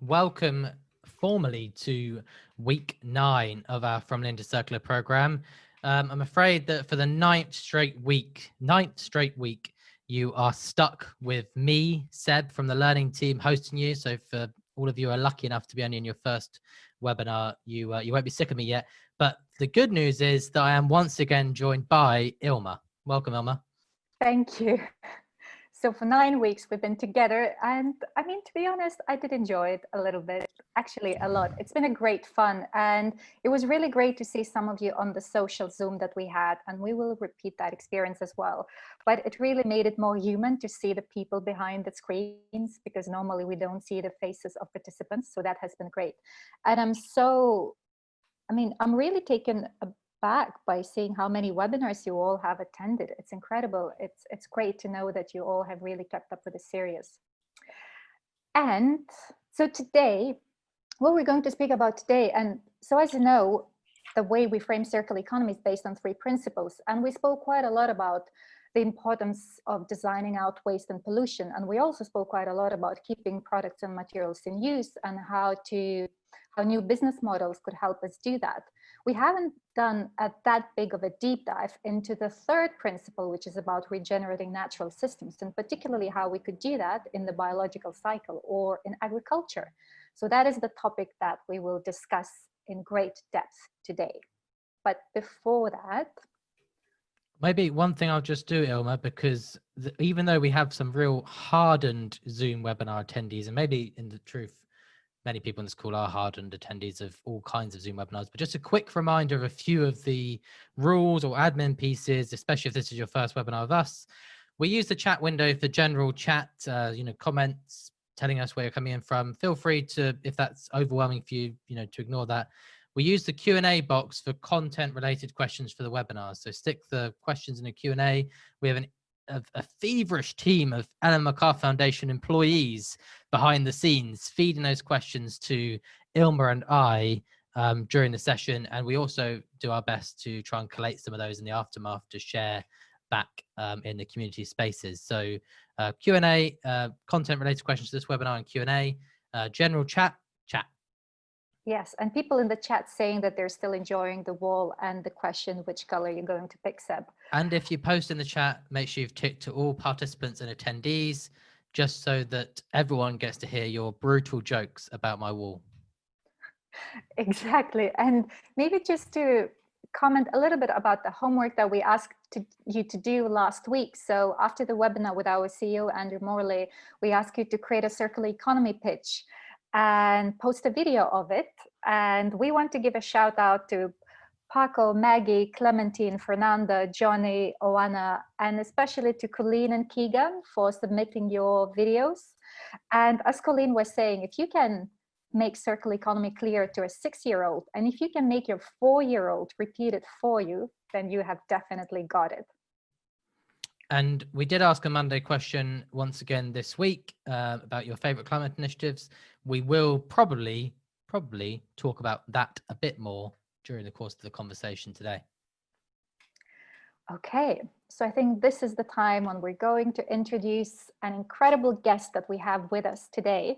welcome formally to week 9 of our From Linda Circular program. I'm afraid that for the ninth straight week, you are stuck with me, Seb, from the learning team hosting you. So for all of you who are lucky enough to be only in your first webinar, you won't be sick of me yet. But the good news is that I am once again joined by Ilma. Welcome, Ilma. Thank you. So for 9 weeks, we've been together. And I mean, to be honest, I did enjoy it a little bit, actually a lot. It's been a great fun. And it was really great to see some of you on the social Zoom that we had. And we will repeat that experience as well. But it really made it more human to see the people behind the screens, because normally we don't see the faces of participants. So that has been great. And I'm really taken back by seeing how many webinars you all have attended. It's incredible. It's great to know that you all have really kept up with the series. And so today, what we're going to speak about today, and so as you know, the way we frame circular economy is based on 3 principles. And we spoke quite a lot about the importance of designing out waste and pollution. And we also spoke quite a lot about keeping products and materials in use and how new business models could help us do that. We haven't done that big of a deep dive into the 3rd principle, which is about regenerating natural systems, and particularly how we could do that in the biological cycle or in agriculture. So that is the topic that we will discuss in great depth today. But before that, maybe one thing I'll just do, Ilma, because even though we have some real hardened Zoom webinar attendees, and maybe in the truth, many people in this call are hardened attendees of all kinds of Zoom webinars, but just a quick reminder of a few of the rules or admin pieces, especially if this is your first webinar with us. We use the chat window for general chat, comments, telling us where you're coming in from. Feel free to, if that's overwhelming for you, to ignore that. We use the Q&A box for content-related questions for the webinars. So stick the questions in the Q&A. We have a feverish team of Ellen MacArthur Foundation employees behind the scenes feeding those questions to Ilma and I during the session. And we also do our best to try and collate some of those in the aftermath to share back in the community spaces. So Q&A, content-related questions to this webinar and Q&A, general chat. Yes, and people in the chat saying that they're still enjoying the wall and the question, which color you're going to pick, Seb. And if you post in the chat, make sure you've ticked to all participants and attendees, just so that everyone gets to hear your brutal jokes about my wall. Exactly. And maybe just to comment a little bit about the homework that we asked you to do last week. So after the webinar with our CEO, Andrew Morley, we asked you to create a circular economy pitch and post a video of it. And we want to give a shout out to Paco, Maggie, Clementine, Fernanda, Johnny, Oana, and especially to Colleen and Keegan for submitting your videos. And as Colleen was saying, if you can make circular economy clear to a 6-year-old, and if you can make your 4-year-old repeat it for you, then you have definitely got it. And we did ask a Monday question once again this week about your favorite climate initiatives. We will probably talk about that a bit more during the course of the conversation today. Okay, so I think this is the time when we're going to introduce an incredible guest that we have with us today.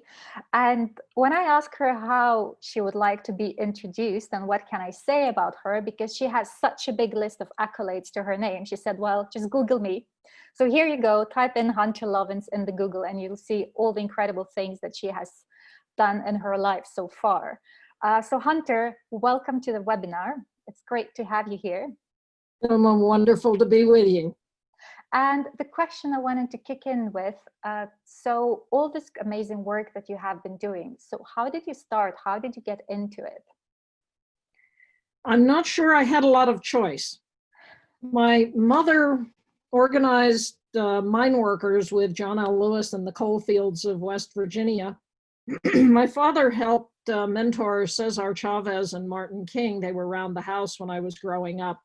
And when I asked her how she would like to be introduced and what can I say about her, because she has such a big list of accolades to her name, she said, well, just Google me. So here you go, type in Hunter Lovins in the Google and you'll see all the incredible things that she has done in her life so far. So Hunter, welcome to the webinar. It's great to have you here. Wonderful to be with you. And the question I wanted to kick in with, so all this amazing work that you have been doing, so how did you start? How did you get into it? I'm not sure I had a lot of choice. My mother organized mine workers with John L. Lewis in the coal fields of West Virginia. My father helped mentor Cesar Chavez and Martin King. They were around the house when I was growing up.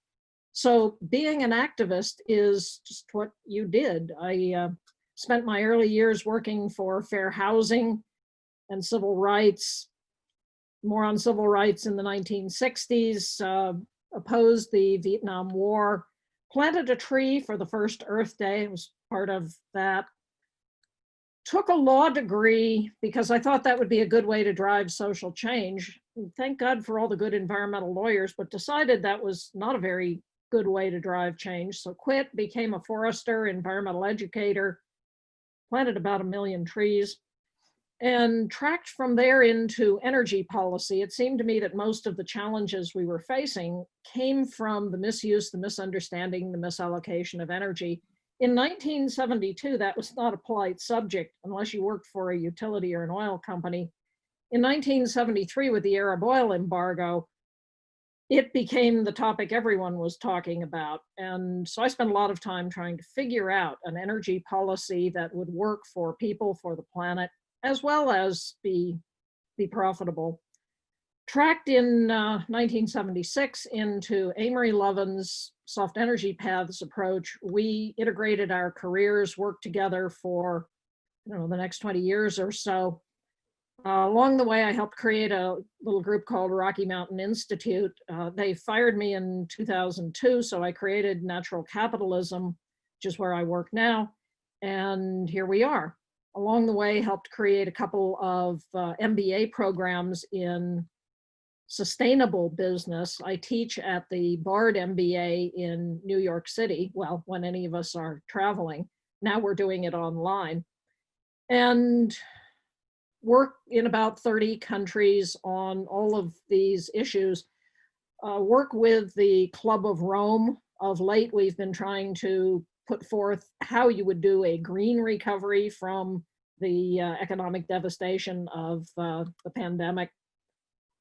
So being an activist is just what you did. I spent my early years working for fair housing and civil rights, more on civil rights in the 1960s, opposed the Vietnam War, planted a tree for the first Earth Day, it was part of that, took a law degree because I thought that would be a good way to drive social change. Thank God for all the good environmental lawyers, but decided that was not a very good way to drive change. So quit, became a forester, environmental educator, planted about 1 million trees, and tracked from there into energy policy. It seemed to me that most of the challenges we were facing came from the misuse, the misunderstanding, the misallocation of energy. In 1972, that was not a polite subject unless you worked for a utility or an oil company. In 1973, with the Arab oil embargo, it became the topic everyone was talking about. And so I spent a lot of time trying to figure out an energy policy that would work for people, for the planet, as well as be profitable. Tracked in 1976 into Amory Lovin's soft energy paths approach. We integrated our careers, worked together for the next 20 years or so. Along the way, I helped create a little group called Rocky Mountain Institute. They fired me in 2002, so I created Natural Capitalism, which is where I work now. And here we are. Along the way, helped create a couple of MBA programs in sustainable business. I teach at the Bard MBA in New York City. Well, when any of us are traveling. Now we're doing it online. And work in about 30 countries on all of these issues. Work with the Club of Rome. Of late, we've been trying to put forth how you would do a green recovery from the economic devastation of the pandemic.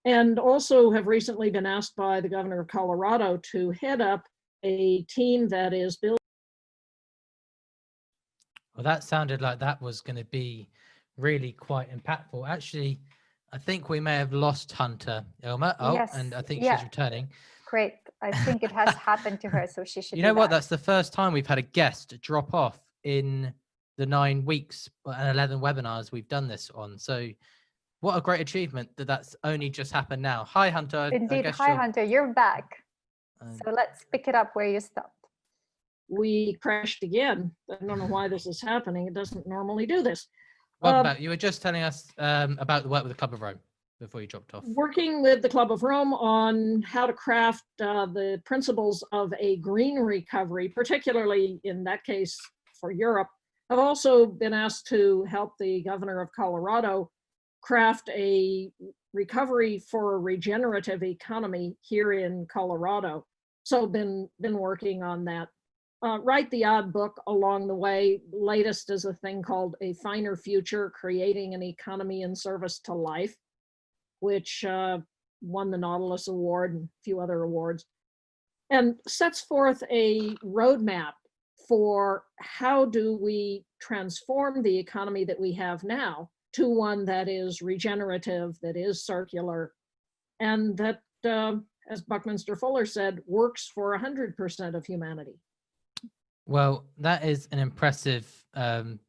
And also have recently been asked by the governor of Colorado to head up a team that is building. Well, that sounded like that was going to be really quite impactful. Actually, I think we may have lost Hunter, Ilma. Oh, Yes, and I think yeah. she's returning. Great. I think it has happened to her, so she should You know be what? back. That's the first time we've had a guest drop off in the 9 weeks and 11 webinars we've done this on. So what a great achievement that that's only just happened now. Hi, Hunter. I Indeed. guess Hi, Hunter. You're back. Um, So let's pick it up where you stopped. We crashed again. I don't know why this is happening. It doesn't normally do this. Welcome back. You were just telling us about the work with the Club of Rome before you dropped off. Working with the Club of Rome on how to craft the principles of a green recovery, particularly in that case for Europe. I've also been asked to help the governor of Colorado craft a recovery for a regenerative economy here in Colorado. So been working on that. Write the odd book along the way. Latest is a thing called A Finer Future, Creating an Economy in Service to Life, which won the Nautilus Award and a few other awards, and sets forth a roadmap for how do we transform the economy that we have now to one that is regenerative, that is circular, and that, as Buckminster Fuller said, works for 100% of humanity. Well, that is an impressive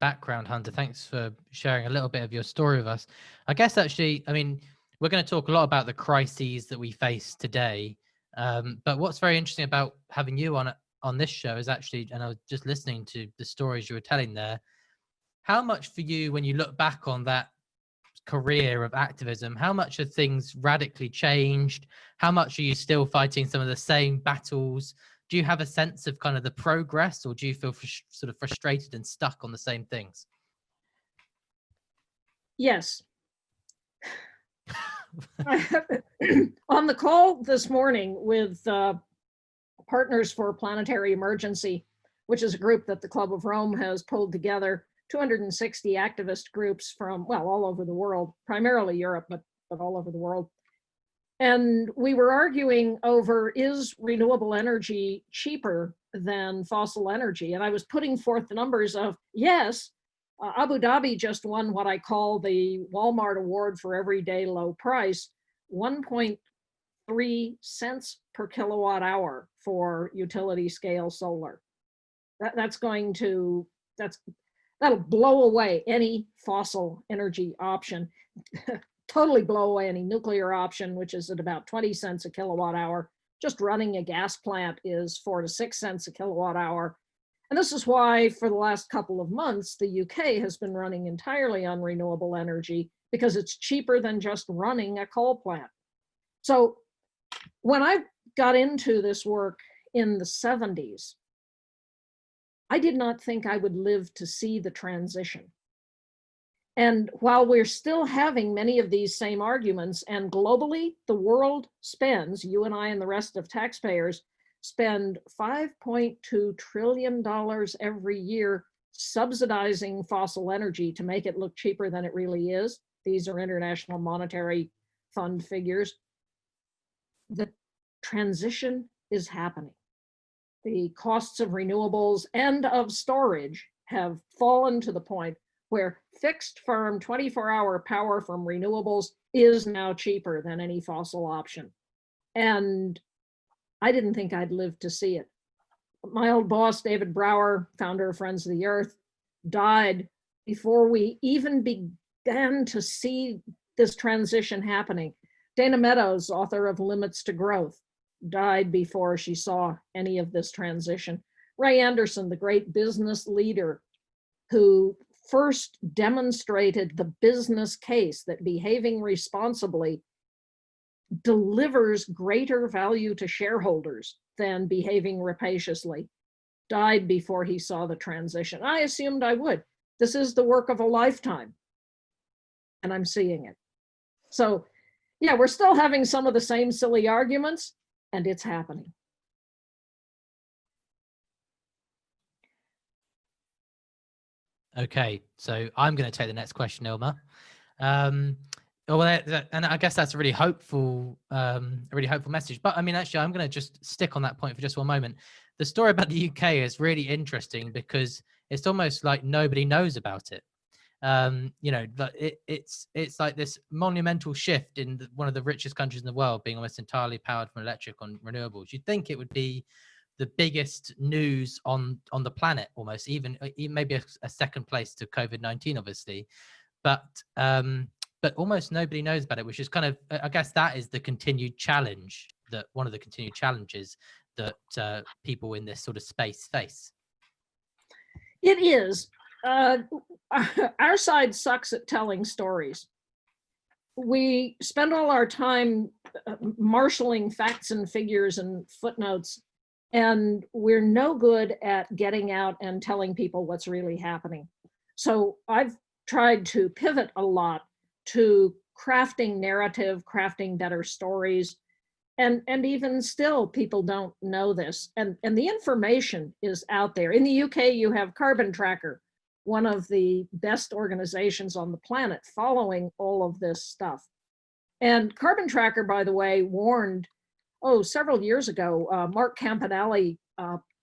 background, Hunter. Thanks for sharing a little bit of your story with us. I guess actually, I mean, we're going to talk a lot about the crises that we face today. But what's very interesting about having you on this show is actually, and I was just listening to the stories you were telling there, how much for you, when you look back on that career of activism, how much have things radically changed? How much are you still fighting some of the same battles? Do you have a sense of kind of the progress, or do you feel sort of frustrated and stuck on the same things? Yes. On the call this morning with Partners for Planetary Emergency, which is a group that the Club of Rome has pulled together, 260 activist groups from, well, all over the world, primarily Europe, but all over the world. And we were arguing over, is renewable energy cheaper than fossil energy? And I was putting forth the numbers of, yes, Abu Dhabi just won what I call the Walmart Award for everyday low price, 1.3 cents per kilowatt hour for utility scale solar. That'll blow away any fossil energy option. Totally blow away any nuclear option, which is at about 20 cents a kilowatt hour. Just running a gas plant is 4 to 6 cents a kilowatt hour. And this is why for the last couple of months, the UK has been running entirely on renewable energy because it's cheaper than just running a coal plant. So when I got into this work in the 70s, I did not think I would live to see the transition. And while we're still having many of these same arguments, and globally, the world spends, you and I and the rest of taxpayers, spend $5.2 trillion every year subsidizing fossil energy to make it look cheaper than it really is. These are International Monetary Fund figures. The transition is happening. The costs of renewables and of storage have fallen to the point where fixed firm 24-hour power from renewables is now cheaper than any fossil option. And I didn't think I'd live to see it. My old boss, David Brower, founder of Friends of the Earth, died before we even began to see this transition happening. Dana Meadows, author of Limits to Growth, died before she saw any of this transition. Ray Anderson, the great business leader who first demonstrated the business case that behaving responsibly delivers greater value to shareholders than behaving rapaciously, died before he saw the transition. I assumed I would. This is the work of a lifetime, and I'm seeing it. So yeah, we're still having some of the same silly arguments, and it's happening. Okay, so I'm going to take the next question, Ilma. And I guess that's a really hopeful message. But I mean, actually, I'm going to just stick on that point for just one moment. The story about the UK is really interesting because it's almost like nobody knows about it. It's like this monumental shift in one of the richest countries in the world being almost entirely powered from electric on renewables. You'd think it would be the biggest news on the planet, almost even maybe a second place to COVID-19, obviously, but almost nobody knows about it, which is kind of, I guess that is the continued challenge, that one of the continued challenges that people in this sort of space face. It is. Our side sucks at telling stories. We spend all our time marshaling facts and figures and footnotes, and we're no good at getting out and telling people what's really happening. So I've tried to pivot a lot to crafting narrative, crafting better stories. And even still, people don't know this. And the information is out there. In the UK, you have Carbon Tracker, one of the best organizations on the planet following all of this stuff. And Carbon Tracker, by the way, warned, several years ago, Mark Campanelli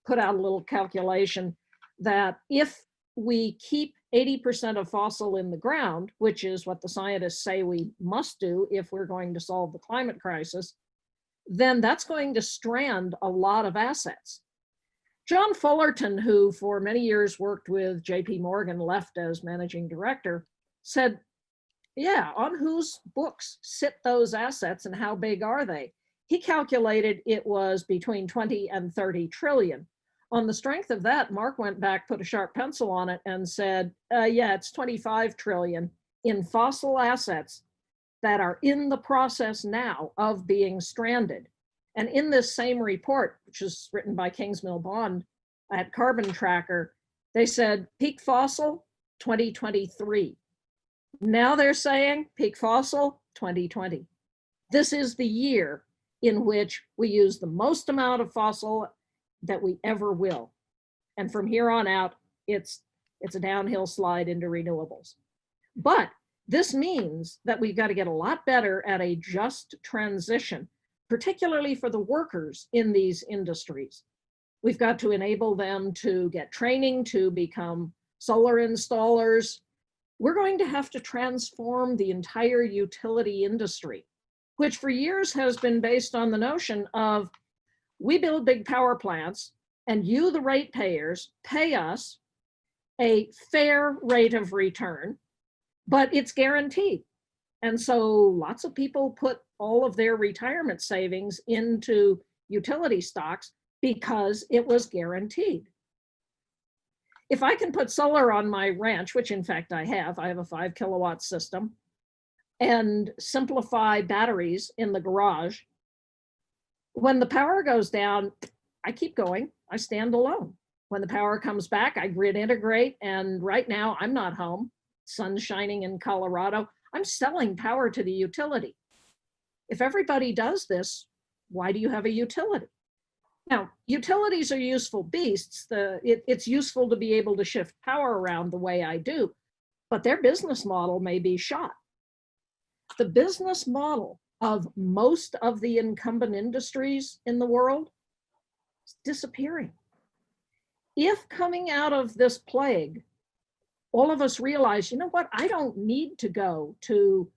put out a little calculation that if we keep 80% of fossil in the ground, which is what the scientists say we must do if we're going to solve the climate crisis, then that's going to strand a lot of assets. John Fullerton, who for many years worked with JP Morgan, left as managing director, said, yeah, on whose books sit those assets and how big are they? He calculated it was between 20 and 30 trillion. On the strength of that, Mark went back, put a sharp pencil on it and said, yeah, it's 25 trillion in fossil assets that are in the process now of being stranded. And in this same report, which is written by Kingsmill Bond at Carbon Tracker, they said peak fossil 2023. Now they're saying peak fossil 2020. This is the year in which we use the most amount of fossil that we ever will. And from here on out, it's a downhill slide into renewables. But this means that we've got to get a lot better at a just transition, particularly for the workers in these industries. We've got to enable them to get training to become solar installers. We're going to have to transform the entire utility industry, which for years has been based on the notion of we build big power plants and you, the ratepayers, pay us a fair rate of return, but it's guaranteed. And so lots of people put all of their retirement savings into utility stocks because it was guaranteed. if I can put solar on my ranch, which in fact I have a 5 kilowatt system, and simplify batteries in the garage, when the power goes down, I keep going, I stand alone. When the power comes back, I grid integrate, and right now I'm not home, sun's shining in Colorado, I'm selling power to the utility. If everybody does this, why do you have a utility? Now, utilities are useful beasts. It's useful to be able to shift power around the way I do, but their business model may be shot. The business model of most of the incumbent industries in the world is disappearing. If coming out of this plague, all of us realize, you know what, I don't need to go to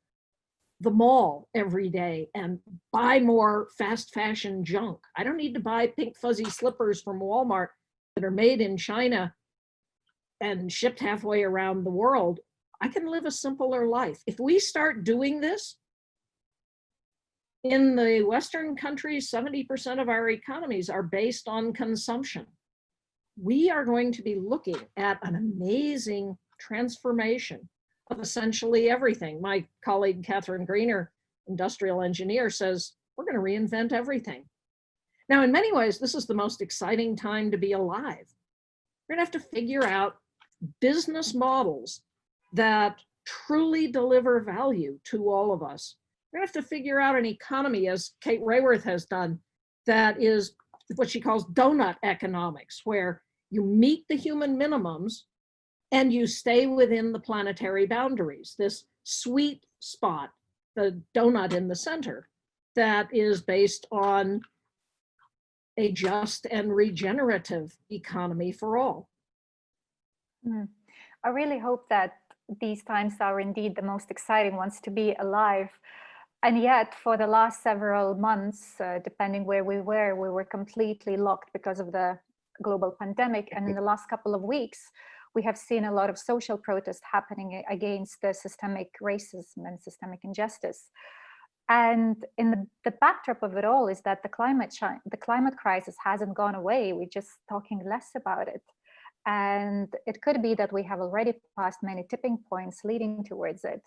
the mall every day and buy more fast fashion junk. I don't need to buy pink fuzzy slippers from Walmart that are made in China and shipped halfway around the world. I can live a simpler life. If we start doing this, in the Western countries, 70% of our economies are based on consumption. We are going to be looking at an amazing transformation of essentially everything. My colleague, Catherine Greener, industrial engineer, says, we're going to reinvent everything. Now, in many ways, this is the most exciting time to be alive. We're going to have to figure out business models that truly deliver value to all of us. We're going to have to figure out an economy, as Kate Raworth has done, that is what she calls donut economics, where you meet the human minimums and you stay within the planetary boundaries, this sweet spot, the donut in the center, that is based on a just and regenerative economy for all. I really hope that these times are indeed the most exciting ones to be alive. And yet, for the last several months, depending where we were completely locked because of the global pandemic. And in the last couple of weeks, we have seen a lot of social protest happening against the systemic racism and systemic injustice. And in the backdrop of it all is that the climate crisis hasn't gone away. We're just talking less about it. And it could be that we have already passed many tipping points leading towards it.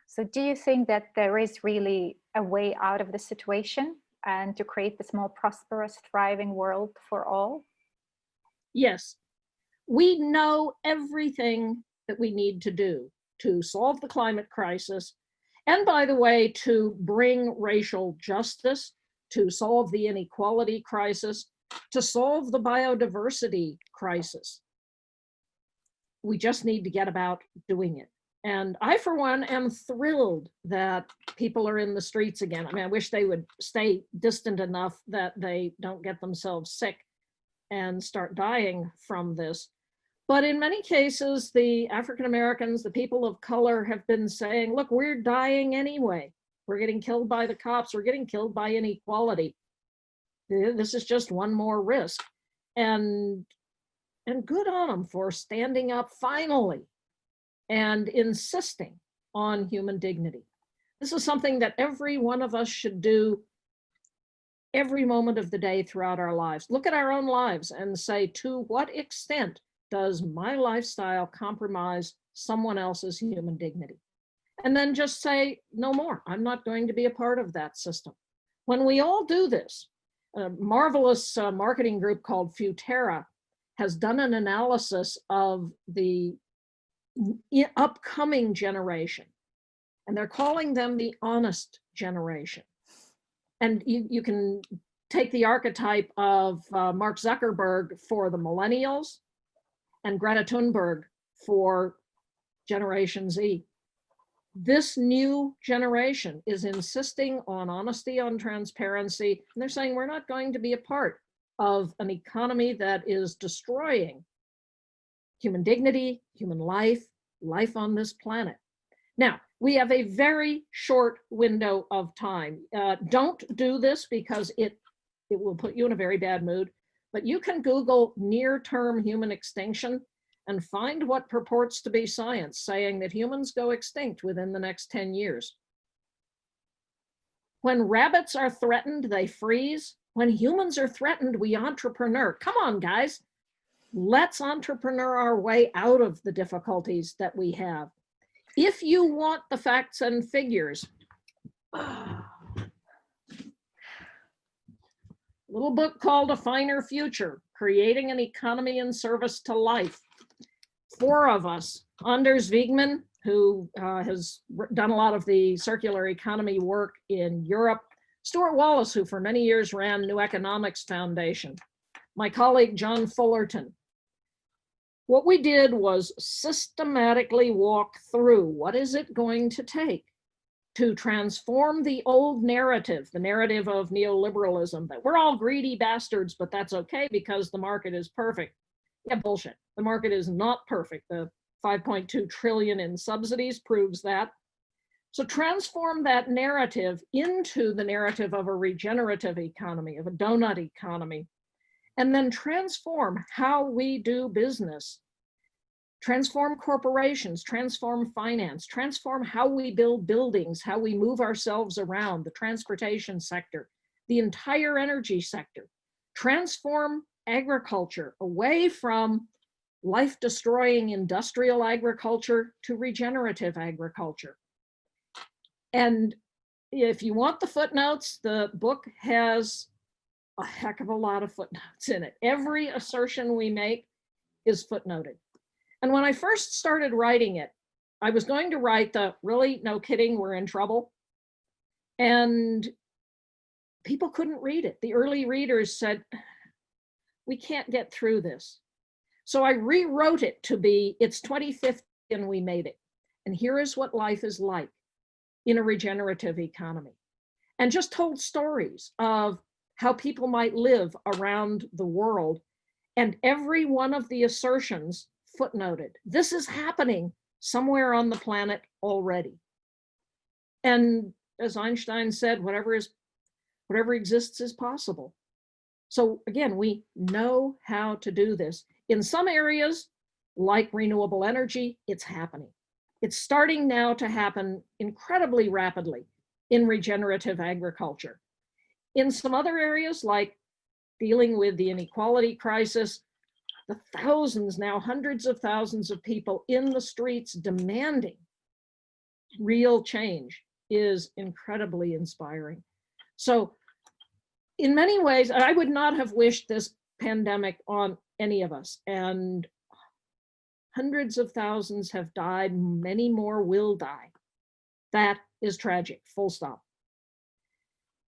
So do you think that there is really a way out of the situation and to create this more prosperous, thriving world for all? Yes, we know everything that we need to do to solve the climate crisis. And by the way, to bring racial justice, to solve the inequality crisis, to solve the biodiversity crisis. We just need to get about doing it. And I, for one, am thrilled that people are in the streets again. I mean, I wish they would stay distant enough that they don't get themselves sick and start dying from this. But in many cases, the African Americans, the people of color, have been saying, look, we're dying anyway. We're getting killed by the cops. We're getting killed by inequality. This is just one more risk. And good on them for standing up finally and insisting on human dignity. This is something that every one of us should do every moment of the day throughout our lives. Look at our own lives and say, to what extent does my lifestyle compromise someone else's human dignity? And then just say, no more. I'm not going to be a part of that system. When we all do this, a marvelous marketing group called Futera has done an analysis of the upcoming generation, and they're calling them the honest generation. And you can take the archetype of Mark Zuckerberg for the millennials and Greta Thunberg for Generation Z. This new generation is insisting on honesty, on transparency, and they're saying we're not going to be a part of an economy that is destroying human dignity, human life, life on this planet. Now, we have a very short window of time. Don't do this because it will put you in a very bad mood, but you can Google near-term human extinction and find what purports to be science saying that humans go extinct within the next 10 years. When rabbits are threatened, they freeze. When humans are threatened, we entrepreneur. Come on, guys. Let's entrepreneur our way out of the difficulties that we have. If you want the facts and figures, little book called A Finer Future, Creating an Economy in Service to Life. 4 of us, Anders Wiegman, who has done a lot of the circular economy work in Europe, Stuart Wallace, who for many years ran New Economics Foundation, my colleague John Fullerton. What we did was systematically walk through what is it going to take to transform the old narrative, the narrative of neoliberalism, that we're all greedy bastards, but that's okay because the market is perfect. Yeah, bullshit. The market is not perfect. The 5.2 trillion in subsidies proves that. So transform that narrative into the narrative of a regenerative economy, of a donut economy, and then transform how we do business. Transform corporations, transform finance, transform how we build buildings, how we move ourselves around, the transportation sector, the entire energy sector. Transform agriculture away from life-destroying industrial agriculture to regenerative agriculture. And if you want the footnotes, the book has a heck of a lot of footnotes in it. Every assertion we make is footnoted. And when I first started writing it, I was going to write the really, no kidding, we're in trouble. And people couldn't read it. The early readers said, we can't get through this. So I rewrote it to be, it's 2050 and we made it. And here is what life is like in a regenerative economy. And just told stories of how people might live around the world. And every one of the assertions footnoted. This is happening somewhere on the planet already. And as Einstein said, whatever exists is possible. So again, we know how to do this. In some areas, like renewable energy, it's happening. It's starting now to happen incredibly rapidly in regenerative agriculture. In some other areas, like dealing with the inequality crisis, the thousands, now hundreds of thousands of people in the streets demanding real change is incredibly inspiring. So in many ways, I would not have wished this pandemic on any of us. And hundreds of thousands have died, many more will die. That is tragic, full stop.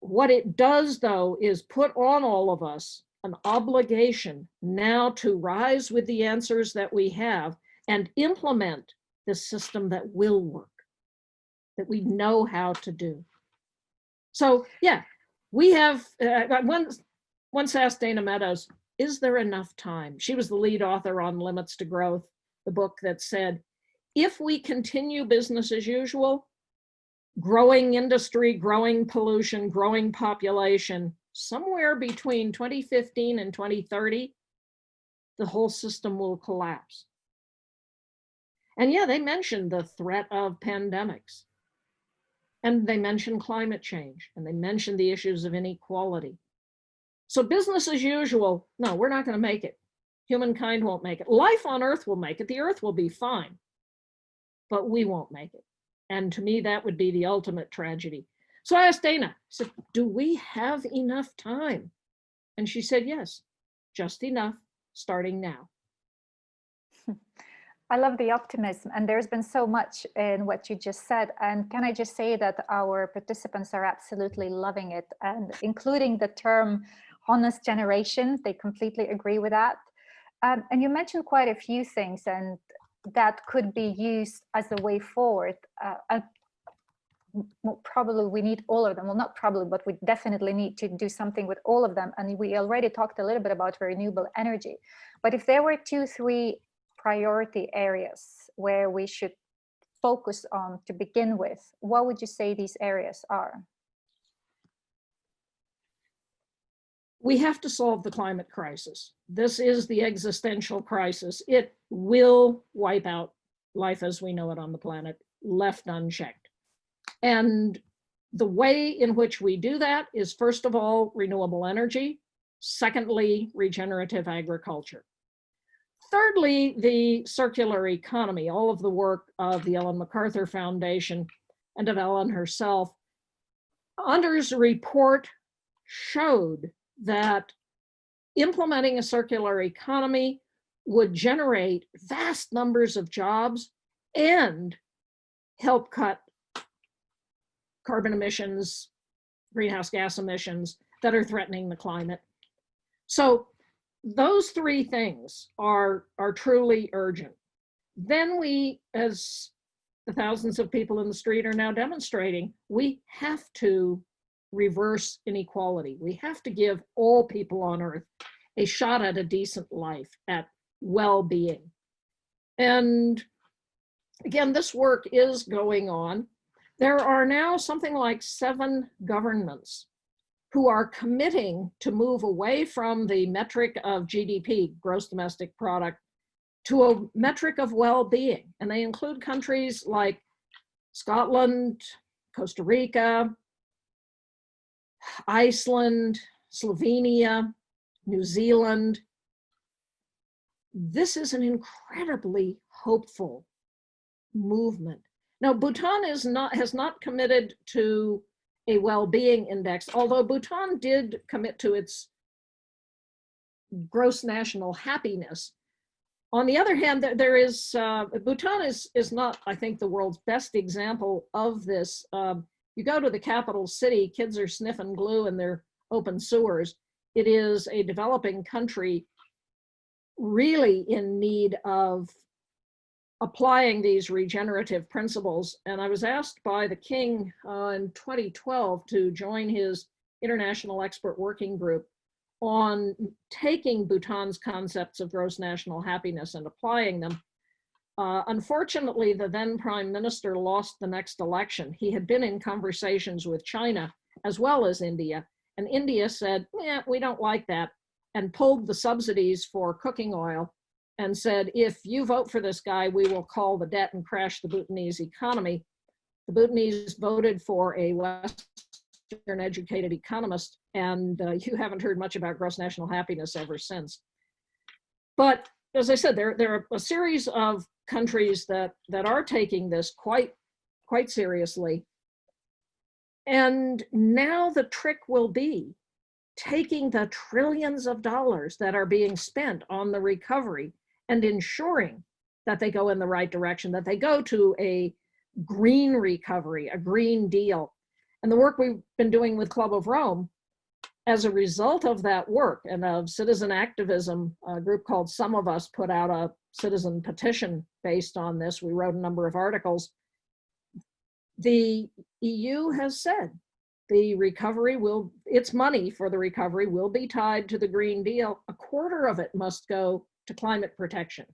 What it does, though, is put on all of us an obligation now to rise with the answers that we have and implement the system that will work, that we know how to do. So yeah, we have, once asked Dana Meadows, is there enough time? She was the lead author on Limits to Growth, the book that said, if we continue business as usual, growing industry, growing pollution, growing population, somewhere between 2015 and 2030, the whole system will collapse. And yeah, they mentioned the threat of pandemics. And they mentioned climate change, and they mentioned the issues of inequality. So business as usual, no, we're not going to make it. Humankind won't make it. Life on Earth will make it. The Earth will be fine, but we won't make it. And to me, that would be the ultimate tragedy. So I asked Dana, I said, do we have enough time? And she said, yes, just enough, starting now. I love the optimism, and there's been so much in what you just said. And can I just say that our participants are absolutely loving it, and including the term honest generation, they completely agree with that. And you mentioned quite a few things, and that could be used as a way forward. Probably we need all of them. Well, not probably, but we definitely need to do something with all of them. And we already talked a little bit about renewable energy. But if there were 2-3 priority areas where we should focus on to begin with, what would you say these areas are? We have to solve the climate crisis. This is the existential crisis. It will wipe out life as we know it on the planet, left unchecked. And the way in which we do that is, first of all, renewable energy. Secondly, regenerative agriculture. Thirdly, the circular economy, all of the work of the Ellen MacArthur Foundation and of Ellen herself. Under's report showed that implementing a circular economy would generate vast numbers of jobs and help cut carbon emissions, greenhouse gas emissions that are threatening the climate. So those three things are truly urgent. Then we, as the thousands of people in the street are now demonstrating, we have to reverse inequality. We have to give all people on Earth a shot at a decent life, at well-being. And again, this work is going on. There are now something like 7 governments who are committing to move away from the metric of GDP, gross domestic product, to a metric of well-being. And they include countries like Scotland, Costa Rica, Iceland, Slovenia, New Zealand. This is an incredibly hopeful movement. Now, Bhutan has not committed to a well-being index, although Bhutan did commit to its gross national happiness. On the other hand, Bhutan is not, I think, the world's best example of this. You go to the capital city, kids are sniffing glue in their open sewers. It is a developing country really in need of applying these regenerative principles. And I was asked by the king in 2012 to join his international expert working group on taking Bhutan's concepts of gross national happiness and applying them. Unfortunately, the then prime minister lost the next election. He had been in conversations with China as well as India, and India said, "Yeah, we don't like that," and pulled the subsidies for cooking oil and said, "If you vote for this guy, we will call the debt and crash the Bhutanese economy." The Bhutanese voted for a Western educated economist, and you haven't heard much about gross national happiness ever since. But as I said, there are a series of countries that are taking this quite seriously. And now the trick will be taking the trillions of dollars that are being spent on the recovery and ensuring that they go in the right direction, that they go to a green recovery, a Green Deal. And the work we've been doing with Club of Rome, as a result of that work and of citizen activism, a group called Some of Us put out a citizen petition based on this. We wrote a number of articles. The EU has said the recovery its money for the recovery will be tied to the Green Deal. A quarter of it must go to climate protection.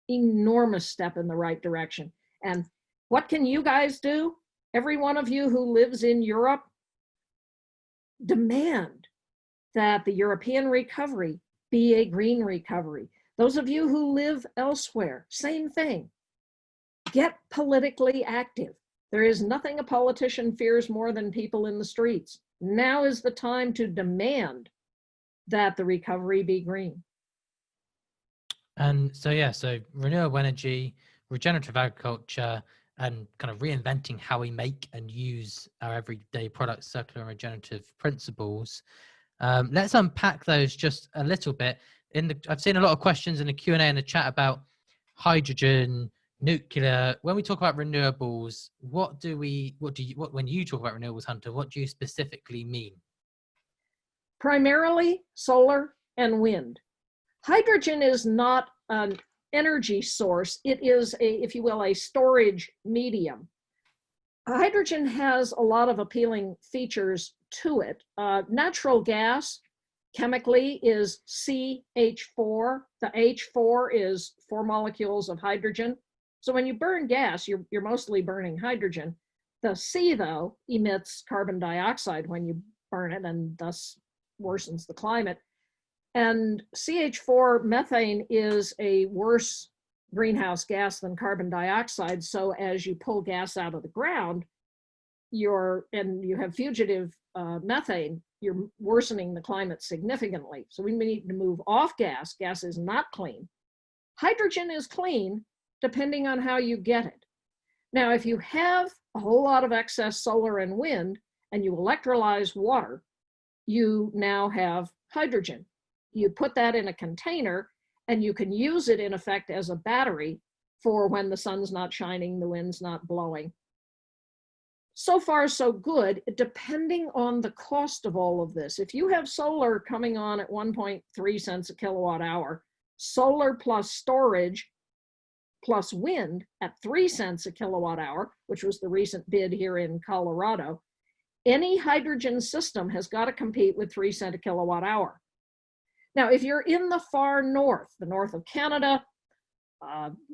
Enormous step in the right direction. And what can you guys do? Every one of you who lives in Europe, demand that the European recovery be a green recovery. Those of you who live elsewhere, same thing. Get politically active. There is nothing a politician fears more than people in the streets. Now is the time to demand that the recovery be green. And so, yeah, so renewable energy, regenerative agriculture, and kind of reinventing how we make and use our everyday products, circular and regenerative principles. Let's unpack those just a little bit. I've seen a lot of questions in the Q&A in the chat about hydrogen, nuclear. When we talk about renewables, when you talk about renewables, Hunter, what do you specifically mean? Primarily solar and wind. Hydrogen is not an energy source. It is if you will, a storage medium. Hydrogen has a lot of appealing features to it. Natural gas chemically is CH4. The H4 is 4 molecules of hydrogen. So when you burn gas, you're mostly burning hydrogen. The C, though, emits carbon dioxide when you burn it and thus worsens the climate. And CH4 methane is a worse greenhouse gas than carbon dioxide. So as you pull gas out of the ground, and you have fugitive methane, you're worsening the climate significantly. So we need to move off gas. Gas is not clean. Hydrogen is clean depending on how you get it. Now, if you have a whole lot of excess solar and wind and you electrolyze water, you now have hydrogen. You put that in a container and you can use it in effect as a battery for when the sun's not shining, the wind's not blowing. So far, so good, depending on the cost of all of this. If you have solar coming on at 1.3 cents a kilowatt hour, solar plus storage plus wind at 3 cents a kilowatt hour, which was the recent bid here in Colorado, any hydrogen system has got to compete with 3 cents a kilowatt hour. Now, if you're in the far north, the north of Canada,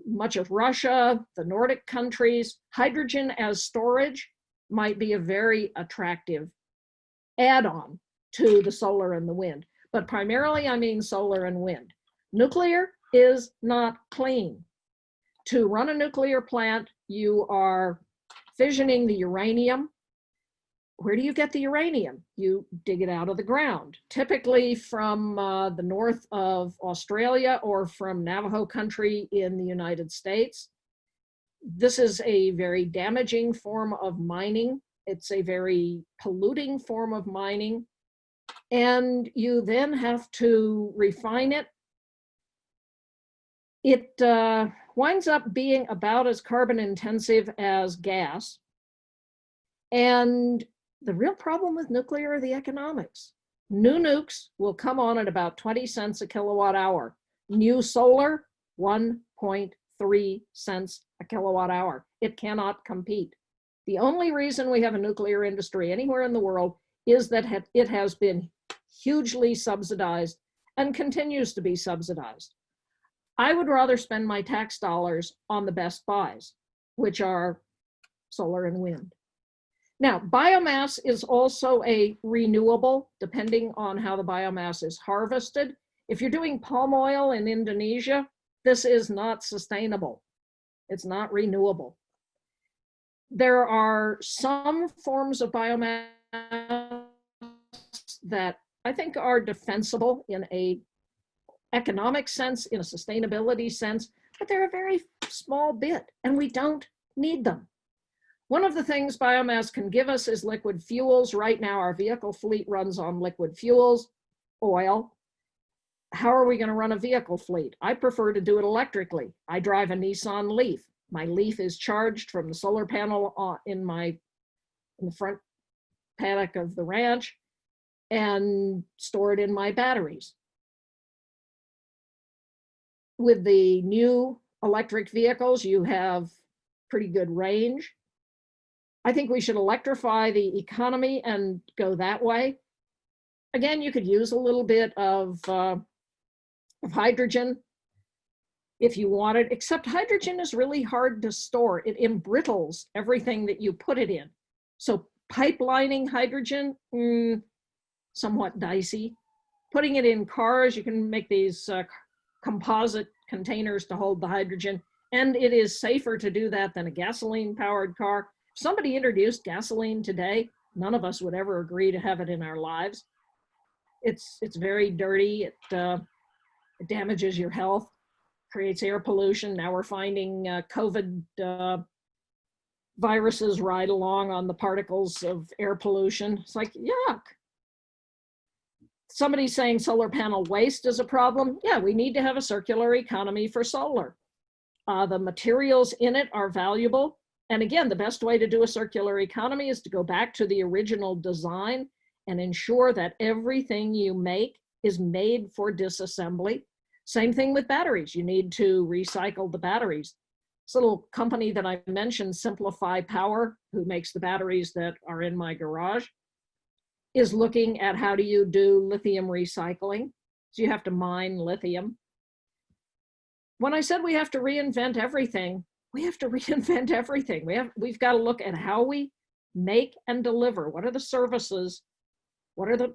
much of Russia, the Nordic countries, hydrogen as storage might be a very attractive add-on to the solar and the wind. But primarily, I mean solar and wind. Nuclear is not clean. To run a nuclear plant, you are fissioning the uranium. Where do you get the uranium? You dig it out of the ground, typically from the north of Australia or from Navajo country in the United States. This is a very damaging form of mining. It's a very polluting form of mining. And you then have to refine it. It winds up being about as carbon intensive as gas. And the real problem with nuclear are the economics. New nukes will come on at about 20 cents a kilowatt hour. New solar, 1.3 cents a kilowatt hour. It cannot compete. The only reason we have a nuclear industry anywhere in the world is that it has been hugely subsidized and continues to be subsidized. I would rather spend my tax dollars on the best buys, which are solar and wind. Now, biomass is also a renewable, depending on how the biomass is harvested. If you're doing palm oil in Indonesia, this is not sustainable. It's not renewable. There are some forms of biomass that I think are defensible in an economic sense, in a sustainability sense, but they're a very small bit, and we don't need them. One of the things biomass can give us is liquid fuels. Right now, our vehicle fleet runs on liquid fuels, oil. How are we going to run a vehicle fleet? I prefer to do it electrically. I drive a Nissan Leaf. My Leaf is charged from the solar panel in the front paddock of the ranch and stored in my batteries. With the new electric vehicles, you have pretty good range. I think we should electrify the economy and go that way. Again, you could use a little bit of hydrogen if you wanted, except hydrogen is really hard to store. It embrittles everything that you put it in. So pipelining hydrogen, somewhat dicey. Putting it in cars, you can make these composite containers to hold the hydrogen, and it is safer to do that than a gasoline-powered car. If somebody introduced gasoline today, none of us would ever agree to have it in our lives. It's very dirty. It damages your health, creates air pollution. Now we're finding COVID viruses ride along on the particles of air pollution. It's like, yuck. Somebody's saying solar panel waste is a problem. Yeah, we need to have a circular economy for solar. The materials in it are valuable. And again, the best way to do a circular economy is to go back to the original design and ensure that everything you make is made for disassembly. Same thing with batteries. You need to recycle the batteries. This little company that I mentioned, Simplify Power, who makes the batteries that are in my garage, is looking at how do you do lithium recycling. So you have to mine lithium. When I said we have to reinvent everything, we have to reinvent everything. We've got to look at how we make and deliver. What are the services? What are the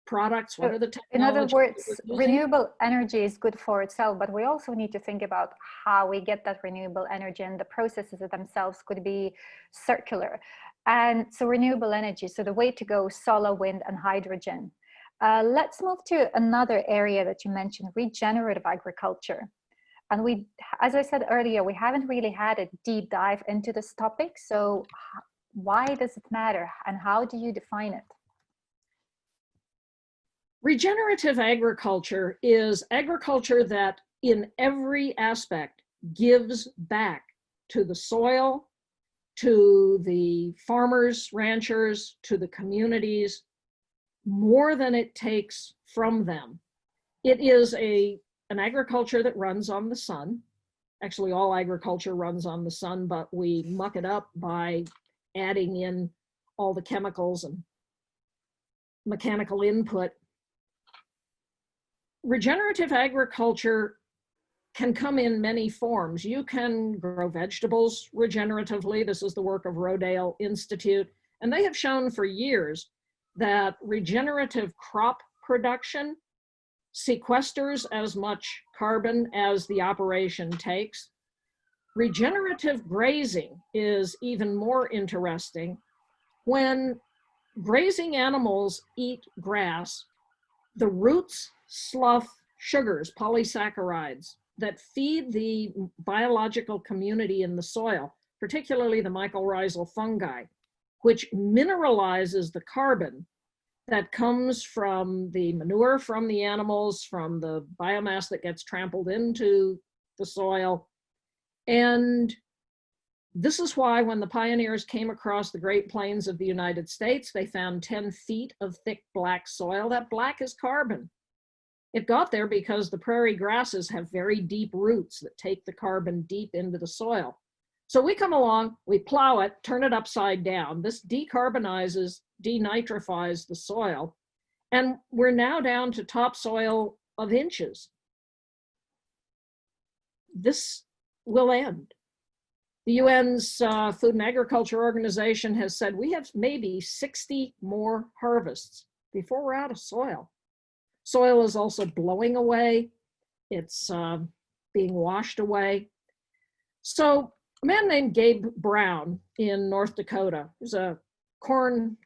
products? What are the technologies? In other words, renewable energy is good for itself, but we also need to think about how we get that renewable energy, and the processes themselves could be circular. And so renewable energy, so the way to go, solar, wind, and hydrogen. Let's move to another area that you mentioned, regenerative agriculture. And we, as I said earlier, we haven't really had a deep dive into this topic. So why does it matter and how do you define it? Regenerative agriculture is agriculture that in every aspect gives back to the soil, to the farmers, ranchers, to the communities, more than it takes from them. It is an agriculture that runs on the sun. Actually, all agriculture runs on the sun, but we muck it up by adding in all the chemicals and mechanical input. Regenerative agriculture can come in many forms. You can grow vegetables regeneratively. This is the work of Rodale Institute. And they have shown for years that regenerative crop production sequesters as much carbon as the operation takes. Regenerative grazing is even more interesting. When grazing animals eat grass, the roots slough sugars, polysaccharides, that feed the biological community in the soil, particularly the mycorrhizal fungi, which mineralizes the carbon that comes from the manure from the animals, from the biomass that gets trampled into the soil. And this is why when the pioneers came across the Great Plains of the United States, they found 10 feet of thick black soil. That black is carbon. It got there because the prairie grasses have very deep roots that take the carbon deep into the soil. So we come along, we plow it, turn it upside down. This decarbonizes, denitrifies the soil, and we're now down to topsoil of inches. This will end. The UN's Food and Agriculture Organization has said we have maybe 60 more harvests before we're out of soil. Soil is also blowing away. It's being washed away. So a man named Gabe Brown in North Dakota, who's a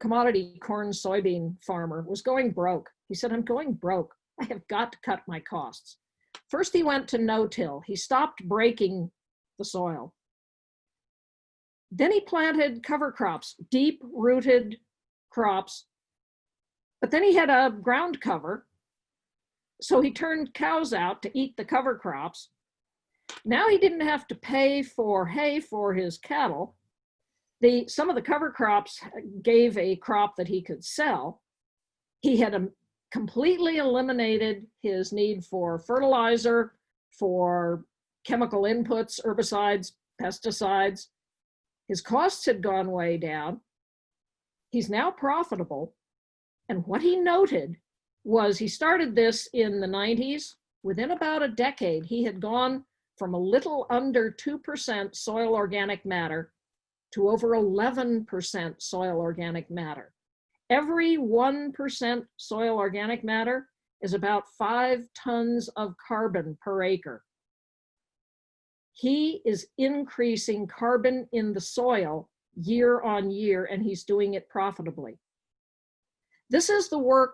commodity corn soybean farmer, was going broke. He said, I'm going broke. I have got to cut my costs. First, he went to no-till. He stopped breaking the soil. Then he planted cover crops, deep-rooted crops. But then he had a ground cover. So he turned cows out to eat the cover crops. Now he didn't have to pay for hay for his cattle. Some of the cover crops gave a crop that he could sell. He had completely eliminated his need for fertilizer, for chemical inputs, herbicides, pesticides. His costs had gone way down. He's now profitable. And what he noted was he started this in the 90s. Within about a decade, he had gone from a little under 2% soil organic matter to over 11% soil organic matter. Every 1% soil organic matter is about 5 tons of carbon per acre. He is increasing carbon in the soil year on year, and he's doing it profitably. This is the work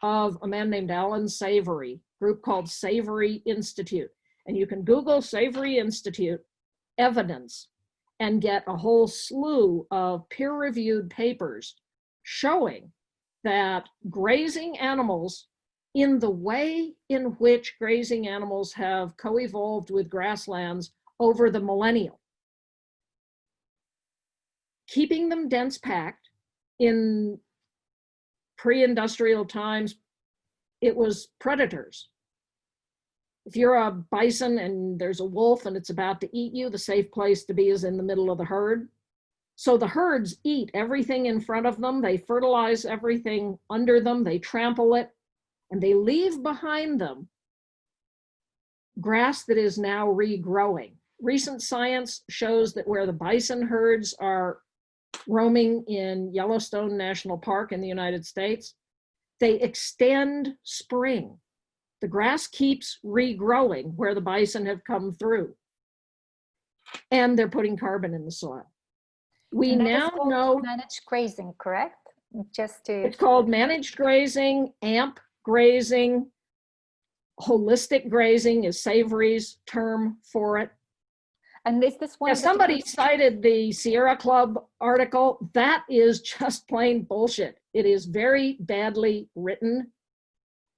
of a man named Alan Savory, group called Savory Institute. And you can Google Savory Institute evidence and get a whole slew of peer-reviewed papers showing that grazing animals, in the way in which grazing animals have co-evolved with grasslands over the millennium, keeping them dense packed. In pre-industrial times, it was predators. If you're a bison and there's a wolf and it's about to eat you, the safe place to be is in the middle of the herd. So the herds eat everything in front of them, they fertilize everything under them, they trample it, and they leave behind them grass that is now regrowing. Recent science shows that where the bison herds are roaming in Yellowstone National Park in the United States, they extend spring. The grass keeps regrowing where the bison have come through. And they're putting carbon in the soil. We now know managed grazing, correct? It's called managed grazing, AMP grazing. Holistic grazing is Savory's term for it. And is this one Yeah, of the somebody cited the Sierra Club article. That is just plain bullshit. It is very badly written.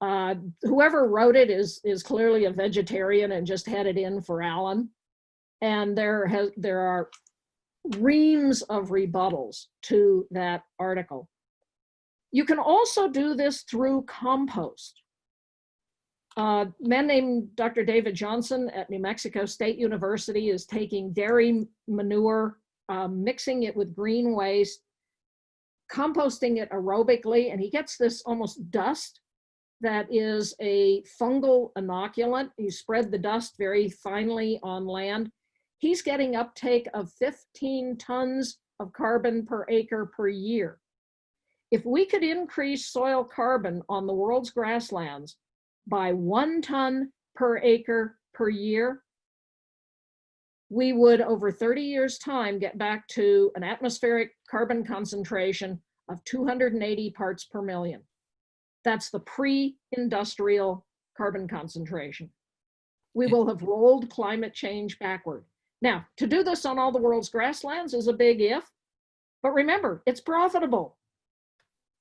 Whoever wrote it is clearly a vegetarian and just had it in for Alan. And there are reams of rebuttals to that article. You can also do this through compost. A man named Dr. David Johnson at New Mexico State University is taking dairy manure, mixing it with green waste, composting it aerobically, and he gets this almost dust that is a fungal inoculant. You spread the dust very finely on land. He's getting uptake of 15 tons of carbon per acre per year. If we could increase soil carbon on the world's grasslands by 1 ton per acre per year, we would, over 30 years' time, get back to an atmospheric carbon concentration of 280 parts per million. That's the pre-industrial carbon concentration. We will have rolled climate change backward. Now, to do this on all the world's grasslands is a big if, but remember, it's profitable.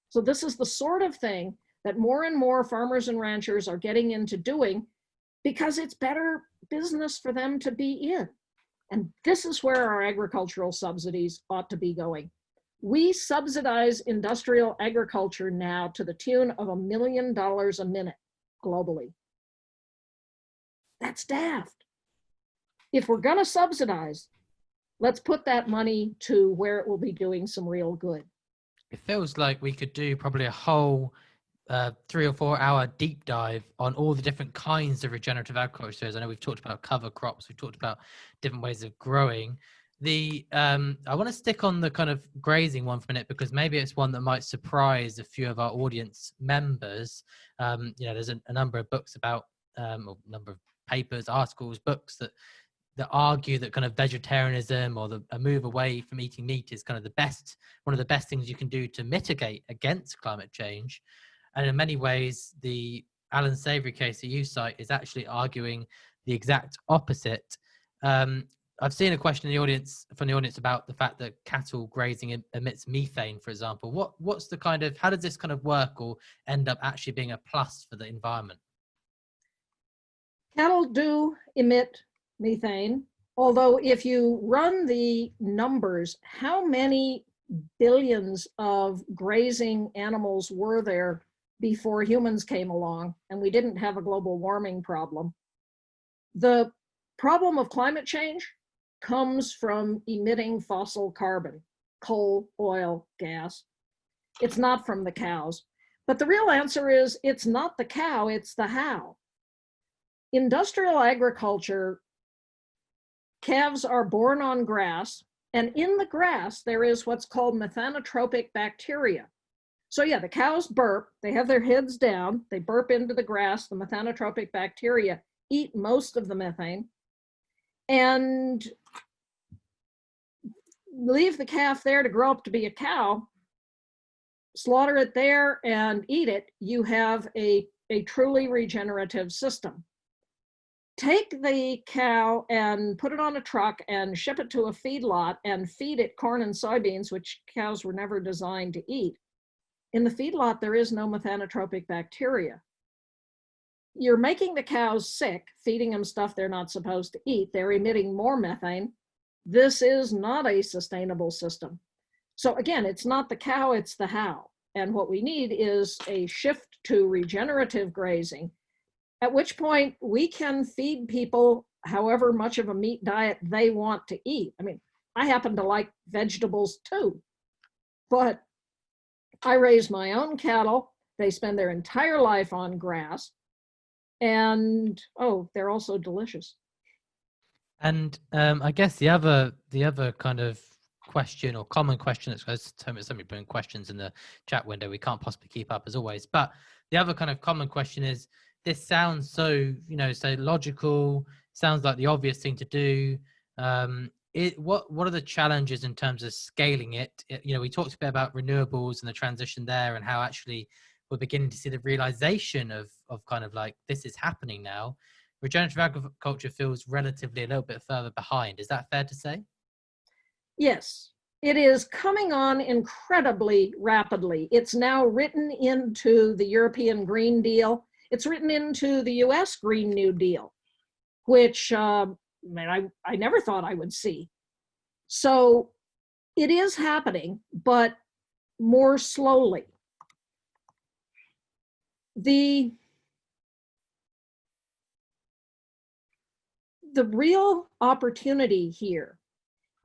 So this is the sort of thing that more and more farmers and ranchers are getting into doing because it's better business for them to be in. And this is where our agricultural subsidies ought to be going. We subsidize industrial agriculture now to the tune of $1 million a minute globally. That's daft. If we're going to subsidize, let's put that money to where it will be doing some real good. It feels like we could do probably a whole 3 or 4 hour deep dive on all the different kinds of regenerative agriculture. I know we've talked about cover crops, we've talked about different ways of growing. I want to stick on the kind of grazing one for a minute because maybe it's one that might surprise a few of our audience members. There's a number of books about, or number of papers, articles, books that argue that kind of vegetarianism or a move away from eating meat is kind of one of the best things you can do to mitigate against climate change. And in many ways, the Alan Savory case that you cite is actually arguing the exact opposite. I've seen a question from the audience about the fact that cattle grazing emits methane, for example. How does this kind of work or end up actually being a plus for the environment? Cattle do emit methane, although if you run the numbers, how many billions of grazing animals were there before humans came along and we didn't have a global warming problem? The problem of climate change comes from emitting fossil carbon, coal, oil, gas. It's not from the cows. But the real answer is it's not the cow, it's the how. Industrial agriculture, calves are born on grass, and in the grass there is what's called methanotropic bacteria. So yeah, the cows burp, they have their heads down, they burp into the grass, the methanotropic bacteria eat most of the methane, and leave the calf there to grow up to be a cow, slaughter it there and eat it, you have a truly regenerative system. Take the cow and put it on a truck and ship it to a feedlot and feed it corn and soybeans, which cows were never designed to eat. In the feedlot, there is no methanotropic bacteria. You're making the cows sick, feeding them stuff they're not supposed to eat. They're emitting more methane. This is not a sustainable system. So again, it's not the cow, it's the how. And what we need is a shift to regenerative grazing, at which point we can feed people however much of a meat diet they want to eat. I mean, I happen to like vegetables too, but I raise my own cattle. They spend their entire life on grass, and they're also delicious. And I guess the other kind of question or common question that's somebody putting questions in the chat window, we can't possibly keep up as always, but the other kind of common question is, this sounds so logical, sounds like the obvious thing to do. What are the challenges in terms of scaling it? We talked a bit about renewables and the transition there and how actually we're beginning to see the realization of kind of like, this is happening now, regenerative agriculture feels relatively a little bit further behind. Is that fair to say? Yes, it is coming on incredibly rapidly. It's now written into the European Green Deal. It's written into the US Green New Deal, which I never thought I would see. So it is happening, but more slowly. The real opportunity here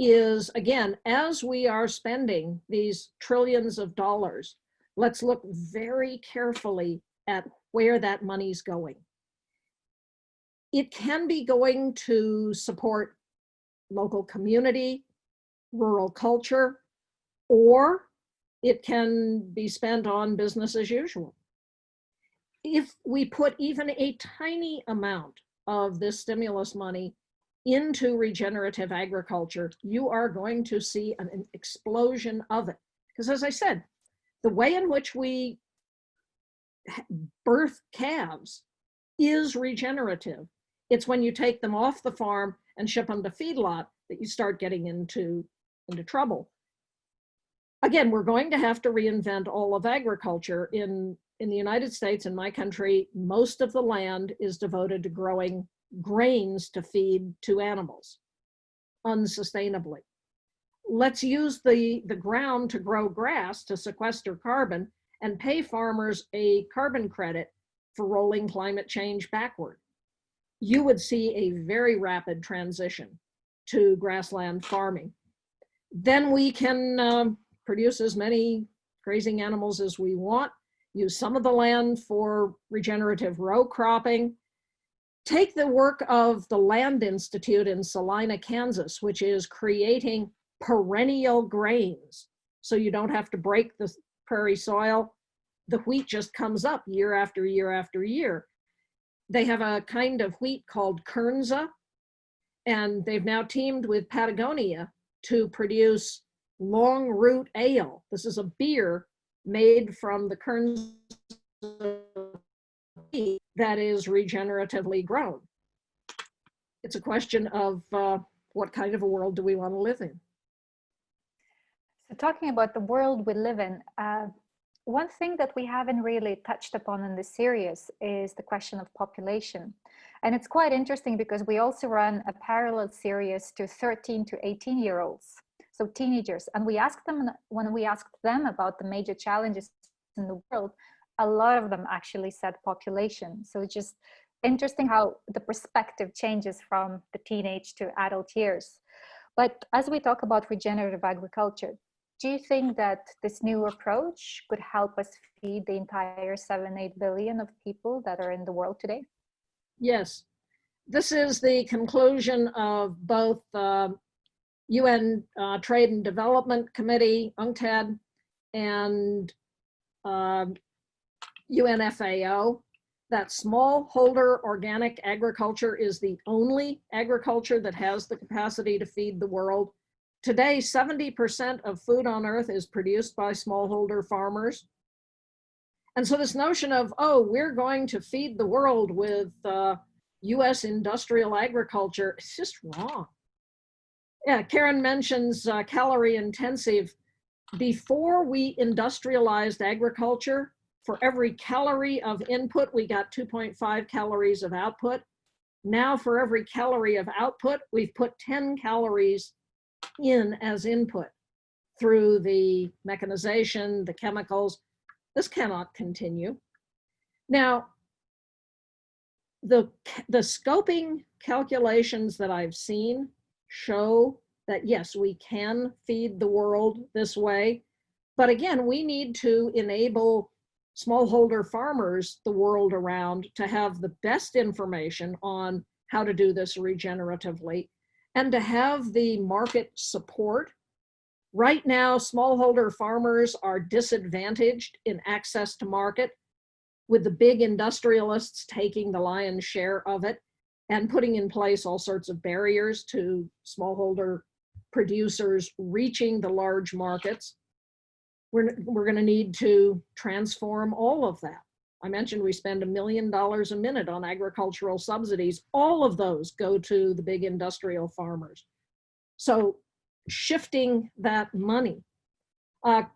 is, again, as we are spending these trillions of dollars, let's look very carefully at where that money's going. It can be going to support local community, rural culture, or it can be spent on business as usual. If we put even a tiny amount of this stimulus money into regenerative agriculture, you are going to see an explosion of it. Because as I said, the way in which we birth calves is regenerative. It's when you take them off the farm and ship them to feedlot that you start getting into trouble. Again, we're going to have to reinvent all of agriculture. In the United States, in my country, most of the land is devoted to growing grains to feed to animals unsustainably. Let's use the ground to grow grass to sequester carbon and pay farmers a carbon credit for rolling climate change backward. You would see a very rapid transition to grassland farming. Then we can produce as many grazing animals as we want, use some of the land for regenerative row cropping. Take the work of the Land Institute in Salina, Kansas, which is creating perennial grains. So you don't have to break the prairie soil. The wheat just comes up year after year after year. They have a kind of wheat called Kernza, and they've now teamed with Patagonia to produce long root ale. This is a beer made from the Kernza wheat that is regeneratively grown. It's a question of what kind of a world do we want to live in? So talking about the world we live in, one thing that we haven't really touched upon in this series is the question of population. And it's quite interesting because we also run a parallel series to 13 to 18-year-olds, so teenagers. And we asked them, when we asked them about the major challenges in the world, a lot of them actually said population. So it's just interesting how the perspective changes from the teenage to adult years. But as we talk about regenerative agriculture, do you think that this new approach could help us feed the entire 7-8 billion of people that are in the world today? Yes. This is the conclusion of both UN Trade and Development Committee, UNCTAD, and UNFAO, that smallholder organic agriculture is the only agriculture that has the capacity to feed the world. Today, 70% of food on Earth is produced by smallholder farmers. And so this notion of, oh, we're going to feed the world with US industrial agriculture, it's just wrong. Yeah, Karen mentions calorie intensive. Before we industrialized agriculture, for every calorie of input, we got 2.5 calories of output. Now for every calorie of output, we've put 10 calories in as input through the mechanization, the chemicals. This cannot continue. Now, the scoping calculations that I've seen show that yes, we can feed the world this way. But again, we need to enable smallholder farmers the world around to have the best information on how to do this regeneratively and to have the market support. Right now, smallholder farmers are disadvantaged in access to market, with the big industrialists taking the lion's share of it and putting in place all sorts of barriers to smallholder producers reaching the large markets. we're going to need to transform all of that. I mentioned we spend $1 million a minute on agricultural subsidies. All of those go to the big industrial farmers. So shifting that money.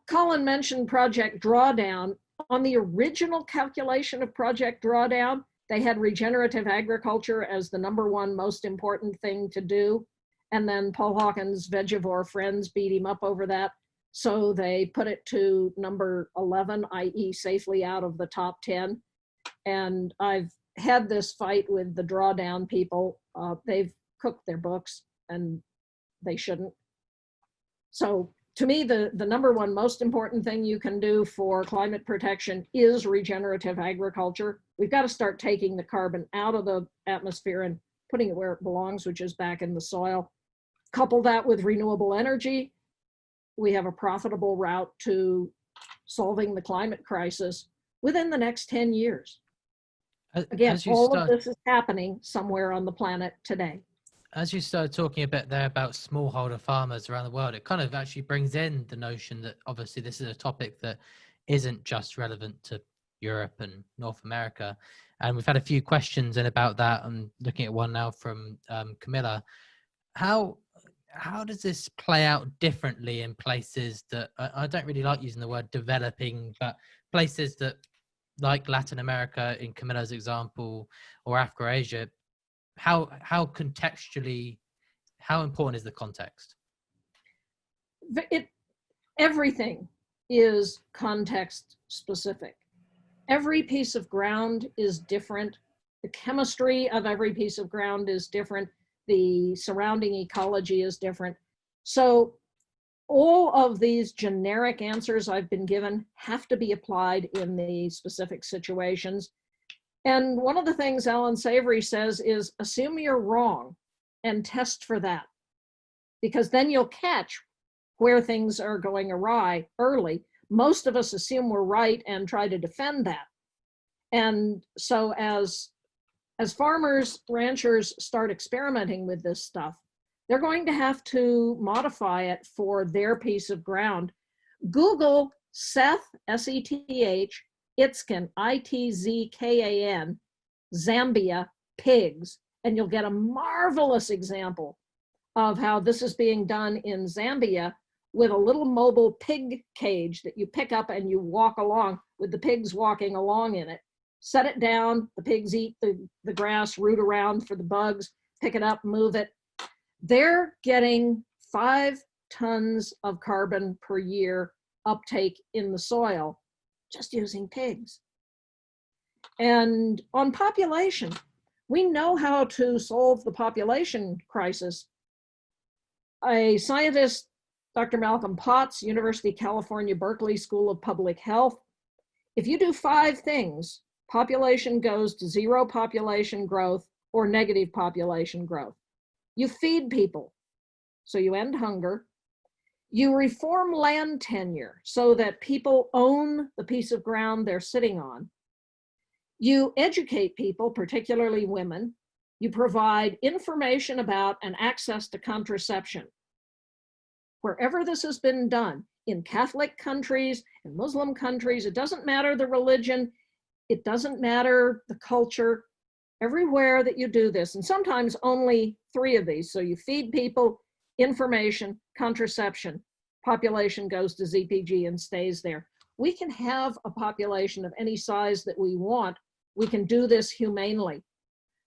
Colin mentioned Project Drawdown. On the original calculation of Project Drawdown, they had regenerative agriculture as the #1 most important thing to do. And then Paul Hawkins' vegivore friends beat him up over that. So they put it to number 11, i.e. safely out of the top 10. And I've had this fight with the Drawdown people. They've cooked their books and they shouldn't. So to me, the #1 most important thing you can do for climate protection is regenerative agriculture. We've got to start taking the carbon out of the atmosphere and putting it where it belongs, which is back in the soil. Couple that with renewable energy, we have a profitable route to solving the climate crisis within the next 10 years. Again, all of this is happening somewhere on the planet today. As you started talking a bit there about smallholder farmers around the world, it kind of actually brings in the notion that obviously this is a topic that isn't just relevant to Europe and North America. And we've had a few questions in about that. I'm looking at one now from Camilla. How does this play out differently in places that, I don't really like using the word developing, but places that like Latin America in Camilla's example, or Africa, Asia, how contextually, how important is the context? Everything is context specific. Every piece of ground is different. The chemistry of every piece of ground is different. The surrounding ecology is different. So all of these generic answers I've been given have to be applied in the specific situations. And one of the things Alan Savory says is assume you're wrong and test for that, because then you'll catch where things are going awry early. Most of us assume we're right and try to defend that. And so as farmers, ranchers start experimenting with this stuff, they're going to have to modify it for their piece of ground. Google Seth, S-E-T-H, Itzkan, I-T-Z-K-A-N, Zambia, pigs, and you'll get a marvelous example of how this is being done in Zambia with a little mobile pig cage that you pick up and you walk along with the pigs walking along in it. Set it down, the pigs eat the grass, root around for the bugs, pick it up, move it. They're getting 5 tons of carbon per year uptake in the soil just using pigs. And on population, we know how to solve the population crisis. A scientist, Dr. Malcolm Potts, University of California, Berkeley School of Public Health, if you do 5 things, population goes to 0 population growth or negative population growth. You feed people, so you end hunger. You reform land tenure so that people own the piece of ground they're sitting on. You educate people, particularly women. You provide information about and access to contraception. Wherever this has been done, in Catholic countries, in Muslim countries, it doesn't matter the religion, it doesn't matter the culture, everywhere that you do this, and sometimes only 3 of these. So you feed people, information, contraception, population goes to ZPG and stays there. We can have a population of any size that we want. We can do this humanely.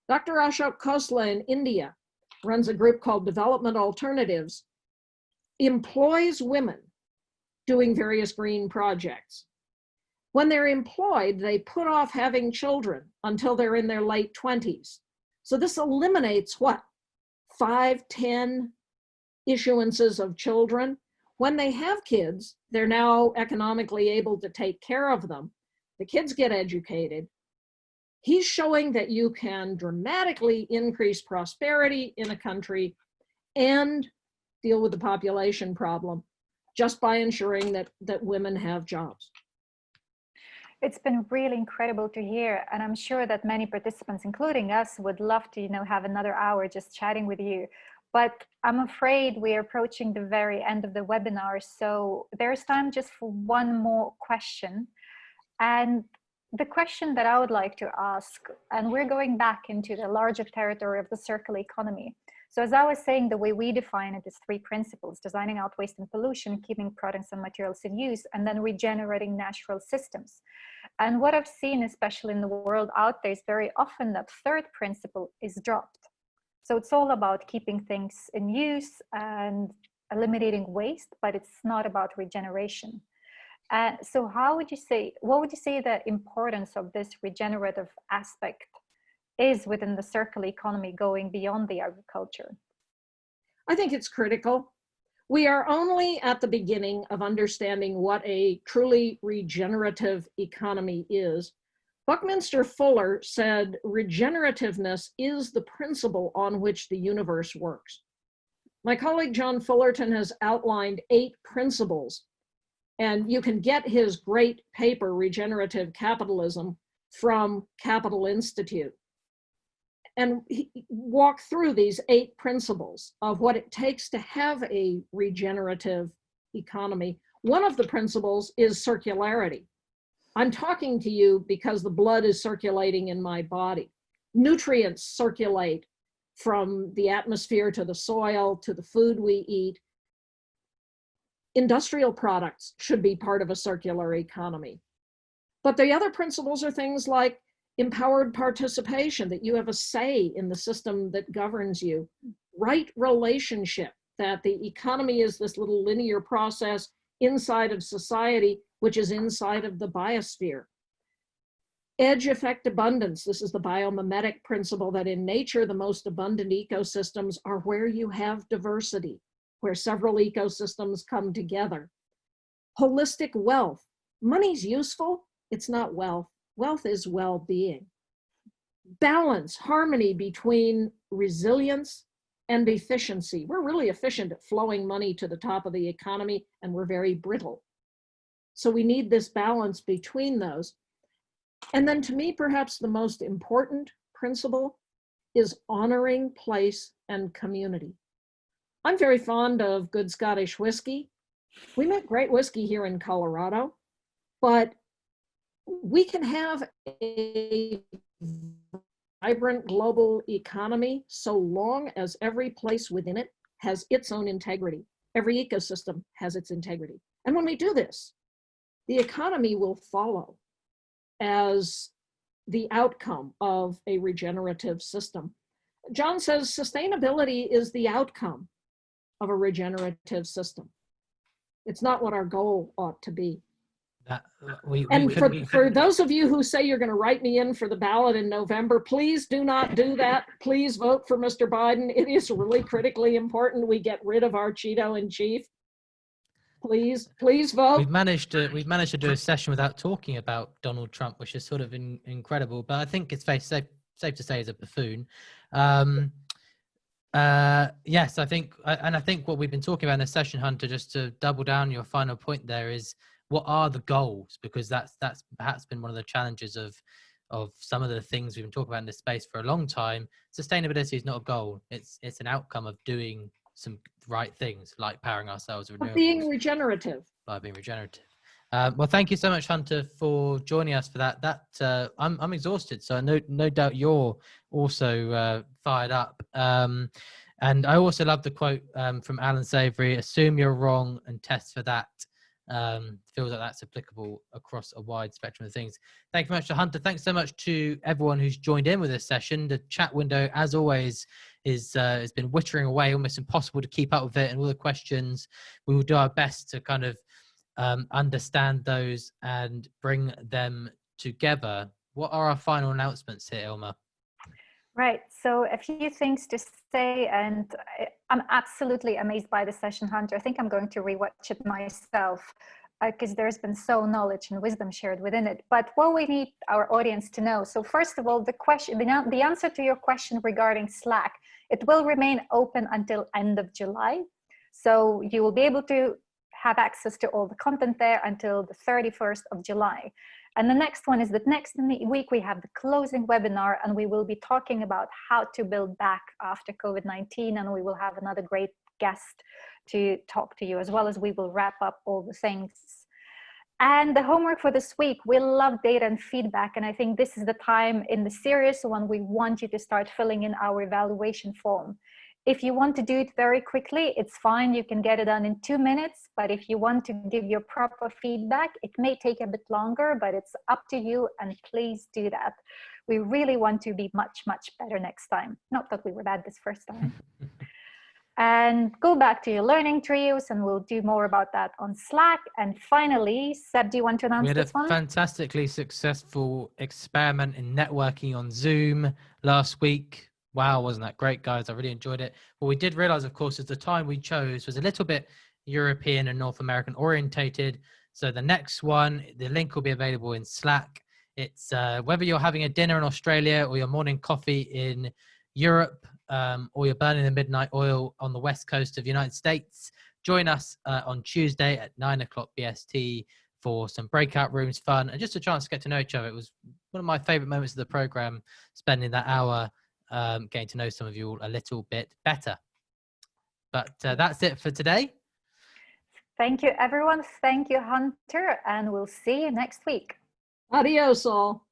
Dr. Ashok Khosla in India runs a group called Development Alternatives, employs women doing various green projects. When they're employed, they put off having children until they're in their late 20s. So this eliminates what? 5, 10 issuances of children. When they have kids, they're now economically able to take care of them. The kids get educated. He's showing that you can dramatically increase prosperity in a country and deal with the population problem just by ensuring that women have jobs. It's been really incredible to hear, and I'm sure that many participants, including us, would love to, have another hour just chatting with you. But I'm afraid we're approaching the very end of the webinar, so there's time just for one more question. And the question that I would like to ask, and we're going back into the larger territory of the circular economy. So as I was saying, the way we define it is 3 principles: designing out waste and pollution, keeping products and materials in use, and then regenerating natural systems. And what I've seen, especially in the world out there, is very often that 3rd principle is dropped. So it's all about keeping things in use and eliminating waste, but it's not about regeneration. So how would you say, what would you say the importance of this regenerative aspect is within the circular economy going beyond the agriculture? I think it's critical. We are only at the beginning of understanding what a truly regenerative economy is. Buckminster Fuller said, regenerativeness is the principle on which the universe works. My colleague John Fullerton has outlined 8 principles, and you can get his great paper, Regenerative Capitalism, from Capital Institute. And walk through these 8 principles of what it takes to have a regenerative economy. One of the principles is circularity. I'm talking to you because the blood is circulating in my body. Nutrients circulate from the atmosphere to the soil to the food we eat. Industrial products should be part of a circular economy. But the other principles are things like empowered participation, that you have a say in the system that governs you. Right relationship, that the economy is this little linear process inside of society, which is inside of the biosphere. Edge effect abundance. This is the biomimetic principle that in nature, the most abundant ecosystems are where you have diversity, where several ecosystems come together. Holistic wealth. Money's useful, it's not wealth. Wealth is well-being. Balance, harmony between resilience and efficiency. We're really efficient at flowing money to the top of the economy, and we're very brittle. So we need this balance between those. And then to me, perhaps the most important principle is honoring place and community. I'm very fond of good Scottish whiskey. We make great whiskey here in Colorado, but we can have a vibrant global economy so long as every place within it has its own integrity. Every ecosystem has its integrity. And when we do this, the economy will follow as the outcome of a regenerative system. John says sustainability is the outcome of a regenerative system. It's not what our goal ought to be. For those of you who say you're going to write me in for the ballot in November, please do not do that. Please vote for Mr. Biden. It is really critically important we get rid of our Cheeto in chief. Please vote. We've managed to do a session without talking about Donald Trump, which is sort of incredible. But I think it's safe to say he's a buffoon. Yes, I think what we've been talking about in the session, Hunter, just to double down your final point there, is what are the goals? Because that's perhaps been one of the challenges of some of the things we've been talking about in this space for a long time. Sustainability is not a goal. It's an outcome of doing some right things, like powering ourselves with renewables. Being regenerative. By being regenerative. Well, thank you so much, Hunter, for joining us for that. I'm exhausted, so no doubt you're also fired up. And I also love the quote from Alan Savory: "Assume you're wrong and test for that." Feels like that's applicable across a wide spectrum of things. Thank you very much to Hunter. Thanks so much to everyone who's joined in with this session. The chat window, as always, has been wittering away, almost impossible to keep up with it. And all the questions, we will do our best to kind of understand those and bring them together. What are our final announcements here, Ilma? Right, so a few things to say, and I'm absolutely amazed by the session, Hunter. I think I'm going to rewatch it myself because there's been so knowledge and wisdom shared within it. But what we need our audience to know, so first of all, the answer to your question regarding Slack, it will remain open until end of July. So you will be able to have access to all the content there until the 31st of July. And the next one is that next week we have the closing webinar, and we will be talking about how to build back after COVID-19, and we will have another great guest to talk to you, as well as we will wrap up all the things. And the homework for this week, we love data and feedback, and I think this is the time in the series when we want you to start filling in our evaluation form. If you want to do it very quickly, it's fine. You can get it done in 2 minutes. But if you want to give your proper feedback, it may take a bit longer, but it's up to you. And please do that. We really want to be much, much better next time. Not that we were bad this first time. And go back to your learning trios, and we'll do more about that on Slack. And finally, Seb, do you want to announce this one? We had a fantastically successful experiment in networking on Zoom last week. Wow, wasn't that great, guys? I really enjoyed it. What we did realize, of course, is the time we chose was a little bit European and North American orientated. So the next one, the link will be available in Slack. It's whether you're having a dinner in Australia or your morning coffee in Europe, or you're burning the midnight oil on the west coast of the United States, join us on Tuesday at 9 o'clock BST for some breakout rooms, fun, and just a chance to get to know each other. It was one of my favorite moments of the program, spending that hour getting to know some of you all a little bit better. But that's it for today. Thank you, everyone. Thank you, Hunter. And we'll see you next week. Adios, all.